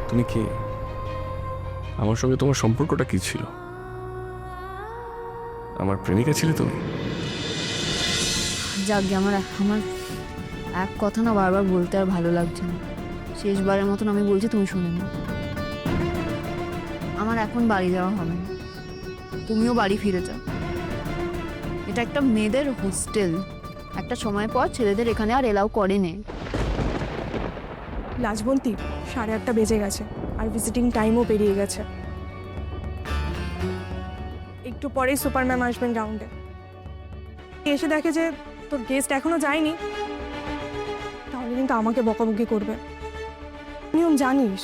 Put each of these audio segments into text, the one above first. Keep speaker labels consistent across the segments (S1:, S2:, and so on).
S1: তুমি কে? আমার সঙ্গে তোমার সম্পর্কটা কি ছিল? আমার প্রেমিকা ছিলে তুমি?
S2: যাক গে, আমার আমার এক কথা না বারবার বলতে আর ভালো লাগছে না। শেষবারের মতন আমি বলছি, তুমি শুনে নাও। আমার এখন বাড়ি যাওয়া হবে না, তুমিও বাড়ি ফিরে যাও। এটা একটা মেয়েদের হোস্টেল, একটা সময় পর ছেলেদের এখানে আর এলাও করে নে।
S3: লাজবন্তী 8:30 বেজে গেছে, আর ভিজিটিং টাইমও পেরিয়ে গেছে। একটু পরেই সুপার ম্যাম আসবেন রাউন্ডে। এসে দেখে যে তোর গেস্ট এখনো যায়নি, তাহলে কিন্তু আমাকে বকাবকি করবে। নিয়ম জানিস।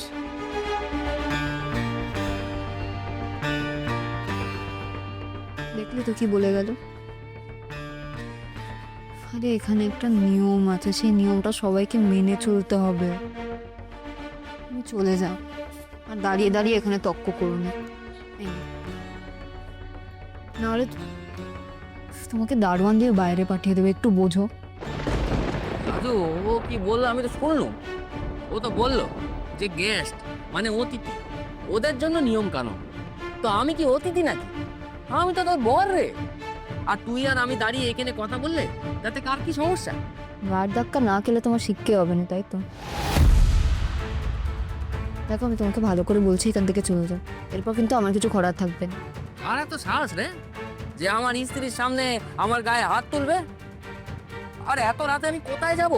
S2: দেখলে তো কি বলে গেল। আরে এখানে একটা নিয়ম আছে, সেই নিয়মটা সবাইকে মেনে চলতে হবে। তুমি চলে যাও, আর দাঁড়িয়ে দাঁড়িয়ে এখানে তক্ক করো না। এই নাও। নাহলে তোমাকে দারোয়ান দিয়ে বাইরে পাঠিয়ে দেবে, একটু বোঝো।
S4: দাদু, ও কি বললো আমি তো শুনলাম। ও তো বললো যে গেস্ট মানে অতিথি, ওদের জন্য নিয়ম কানুন। তো আমি কি অতিথি নাকি? আমি তো তোর বর রে। আর তুই আর আমি দাঁড়িয়ে এখানে কথা বললে তাতে কার কি সমস্যা?
S2: গাড় ধাক্কা না খেলে তোমার শিক্ষে হবে না, তাই তো? দেখো, আমি তোমাকে ভালো করে বলছি, এখান থেকে চলে যাও। এরপর কিন্তু আমার কিছু করার থাকবে না।
S4: আর এত সাহস রে যে আমার স্ত্রীর সামনে আমার গায়ে হাত তুলবে? আর এত রাতে আমি কোথায় যাব?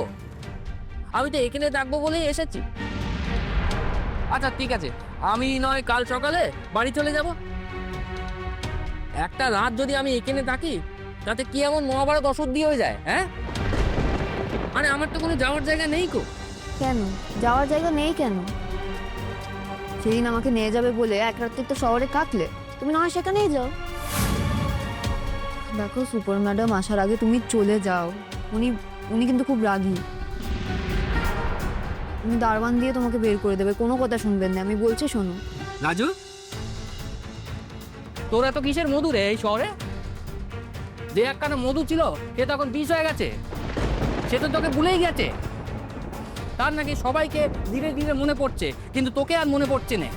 S4: আমি তো এখানে থাকবো বলেই এসেছি। আচ্ছা ঠিক আছে, আমি নয় কাল সকালে বাড়ি চলে যাব। একটা রাত যদি আমি এখানে থাকি তাতে কি এমন মহাভারত অশুদ্ধি হয়ে যায়? হ্যাঁ, মানে আমার তো কোনো যাওয়ার জায়গা নেই কো।
S2: কেন যাওয়ার জায়গা নেই? কেন? সেদিন আমাকে নিয়ে যাবে বলে এক রাত্রি তো শহরে কাটলে, তুমি না হয় সেখানেই যাও। দেখো, সুপার ম্যাডাম আসার আগে তুমি চলে যাও। উনি উনি কিন্তু খুব রাগী। উনি দারওয়ান দিয়ে তোমাকে বের করে দেবে, কোনো কথা শুনবেন না, আমি বলছি শোনো।
S4: রাজু, তোর এত কিসের মধু রে এই শহরে? যে একখানা মধু ছিল সে তখন বিষ হয়ে গেছে। সে তো তোকে ভুলেই গেছে। তার নাকি সবাইকে ধীরে ধীরে মনে পড়ছে, কিন্তু তোকে আর মনে পড়ছে না।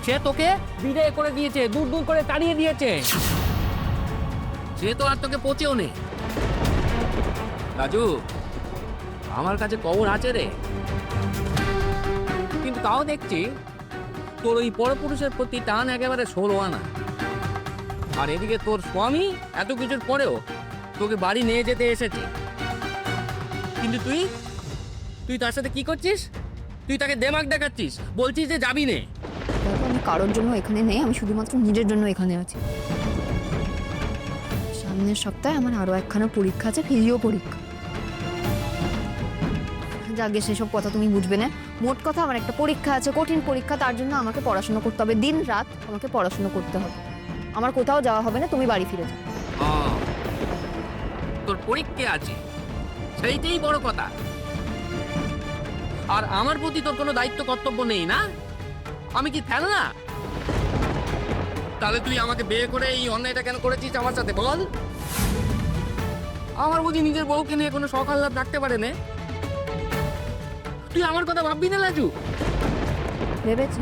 S4: সে তোকে বিদায় করে দিয়েছে, দূর দূর করে তাড়িয়ে দিয়েছে। সে তো আর তোকে পচেও নেই। রাজু, আমার কাছে খবর আছে রে, কিন্তু তাও দেখছি তোর ওই পরপুরুষের প্রতি টান একেবারে 16 আনা। আর এদিকে তোর স্বামী এত কিছুর পরেও তোকে বাড়ি নিয়ে যেতে এসেছে, কিন্তু তুই তার সাথে কি করছিস? তুই তাকে দেমাক দেখাচ্ছিস, বলছিস যে যাবি নে।
S2: দেখো, আমি কারোর জন্য এখানে নেই, আমি শুধুমাত্র নিজের জন্য এখানে আছি। সামনের সপ্তাহে আমার আরো একখানা পরীক্ষা আছে, ফিজিও পরীক্ষা। যাকে সেসব কথা তুমি বুঝবে না। মোট কথা, আমার একটা পরীক্ষা আছে, কঠিন পরীক্ষা, তার জন্য আমাকে পড়াশোনা করতে হবে, দিন রাত আমাকে পড়াশোনা করতে হবে। আমার কোথাও যাওয়া হবে না, তুমি বাড়ি ফিরে যাও।
S4: তোর পরীক্ষা আছে, সেইটাই বড় কথা। আর আমার প্রতি তোর কোনো দায়িত্ব কর্তব্য নেই না? আমি কি ফেলনা? তাহলে তুই আমাকে বিয়ে করে এই অন্যায়টা কেন করেছিস আমার সাথে বল? আমার বুঝি নিজের বউকে নিয়ে কোনো শখ আহ্লাদ রাখতে পারে না? তুই আমার কথা ভাববি না লাজু?
S2: ভেবেছি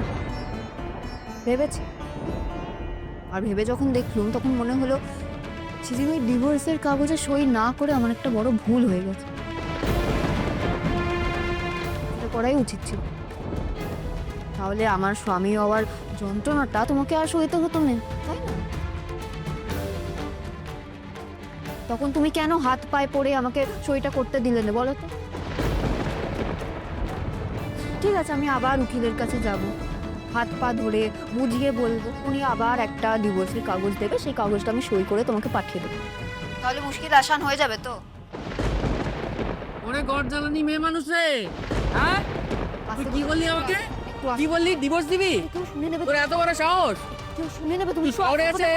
S2: ভেবেছি আর ভেবে যখন দেখলুম তখন মনে হলো সেদিন ওই ডিভোর্সের কাগজে সই না করে আমার একটা বড় ভুল হয়ে গেছে। এটা করাই উচিত ছিল, তাহলে আমার স্বামী হওয়ার যন্ত্রণাটা তোমাকে আর সইতে হতো না, তাই না? তখন তুমি কেন হাত পায়ে পড়ে আমাকে সইটা করতে দিলে না বলো তো? ঠিক আছে, আমি আবার উকিলের কাছে যাব, হাত পা ধরে বুঝিয়ে বলবো, উনি আবার একটা ডিভোর্সের কাগজ দেবে, সেই কাগজটা আমি সই করে তোমাকে পাঠিয়ে দেবো। তাহলে মুশকিল আসান হয়ে যাবে তো?
S4: ওরে গড় জ্বালানি মেয়ে মানুষ রে, হ্যাঁ? তুই কি বললি আমাকে? কি বললি? ডিভোর্স দিবি?
S2: কেউ শুনে নেবে,
S4: তোর এত বড় সাহস!
S2: কেউ শুনে নেবে। তুমি
S4: তুই শহরে এসে,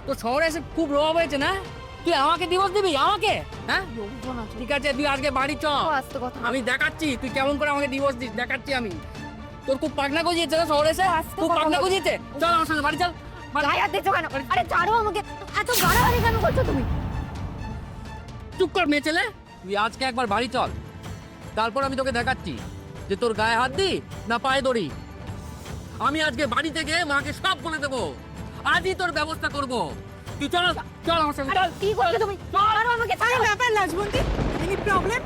S4: তোর শহরে এসে খুব রোয়াব হয়েছে না? তুই আমাকে ডিভোর্স দিবি? আমাকে? হ্যাঁ ঠিক আছে, তুই আজকে বাড়ি চ, আমি দেখাচ্ছি তুই কেমন করে আমাকে ডিভোর্স দিস, দেখাচ্ছি আমি। তোর খুব পাগনা গজিয়েছে না শহরে এসে? খুব পাগনা গজিয়েছে। চল আমার সাথে বাড়ি চল।
S2: গায়ে হাত দিচ্ছ কেন? আরে ছাড়ো আমাকে, এত গাড়াগাড়ি কেন করছো তুমি?
S4: চুপ কর মেয়ে ছেলে, তুই আজকে একবার বাড়ি চল, তারপর আমি তোকে দেখাচ্ছি যে তোর গায়ে হাত দি না পায়ে দড়ি? আমি আজকে বাড়ি থেকে মাকে সব বলে দেবো, আজই তোর ব্যবস্থা করব। তুই চল, চল আমার সঙ্গে চল।
S2: কি করলে তুমি? ছাড়ো আমাকে,
S3: আরে ব্যাপার লাজবন্তী, এনি প্রবলেম?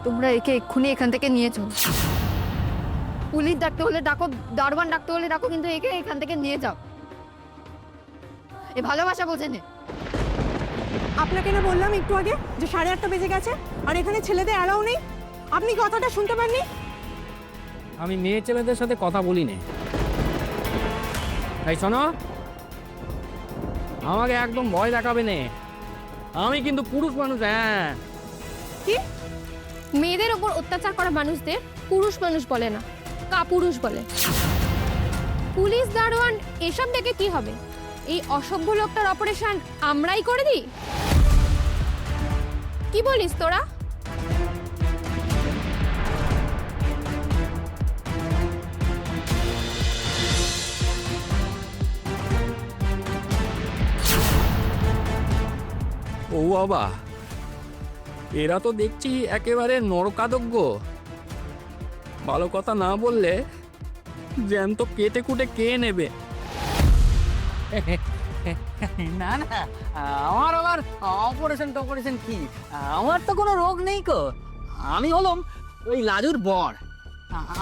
S2: তোমরা একে এক্ষুনি এখান থেকে নিয়ে চলো। পুলিশ ডাকতে হলে ডাকো, দারোয়ান ডাকতে হলে ডাকো, কিন্তু একে এখান থেকে নিয়ে যাও। এ ভালোবাসা বোঝে নে।
S3: আপনাকে না বললাম একটু আগে যে 8:30 বেজে গেছে আর এখানে ছেলেদের অ্যালাউ নেই? আপনি কথাটা শুনতে পাননি?
S4: আমি মেয়ে ছেলেদের সাথে কথা বলি না। এই শোনো, আমাকে একদম ভয় দেখাবে না, আমি কিন্তু পুরুষ মানুষ। হ্যাঁ,
S3: কি?
S5: মেয়েদের ওপর অত্যাচার করা মানুষদের পুরুষ মানুষ বলে না, কাপুরুষ বলে। পুলিশ দারোয়ান এসব দেখে কি হবে? এই অসভ্য লোকটার অপারেশন আমরাই করে দিই? কি বলিস তোরা?
S4: ও বাবা, এরা তো দেখছি একেবারে নরকাদজ্ঞ। ভালো কথা না বললে জ্যান্ত কেটে কুটে কে নেবে। না না, আমার আবার অপারেশন টপারেশন কি? আমার তো কোনো রোগ নেই কো। আমি হলাম ওই লাজুর বর।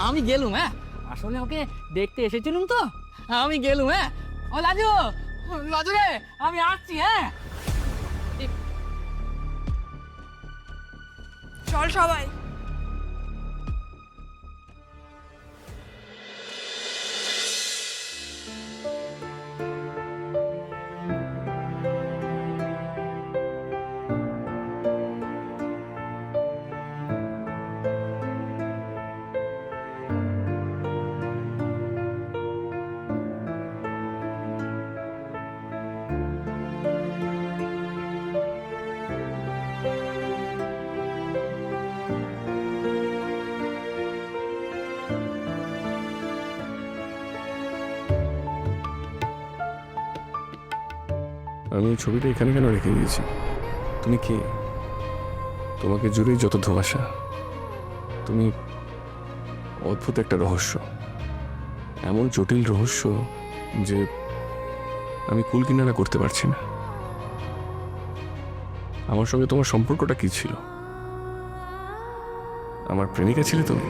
S4: আমি গেলুম, হ্যাঁ, আসলে ওকে দেখতে এসেছিলুম তো, আমি গেলুম। হ্যাঁ, ও লাজু, লাজু রে, আমি আসছি। হ্যাঁ,
S3: চল সবাই।
S1: আমি এই ছবিটা এখানে কেন রেখে দিয়েছি? তুমি কে? তোমাকে জুড়েই যত ধোঁয়াশা। তুমি অদ্ভুত একটা রহস্য, এমন জটিল রহস্য যে আমি কুল কিনারা করতে পারছি না। আমার সঙ্গে তোমার সম্পর্কটা কি ছিল? আমার প্রেমিকা ছিলে তুমি?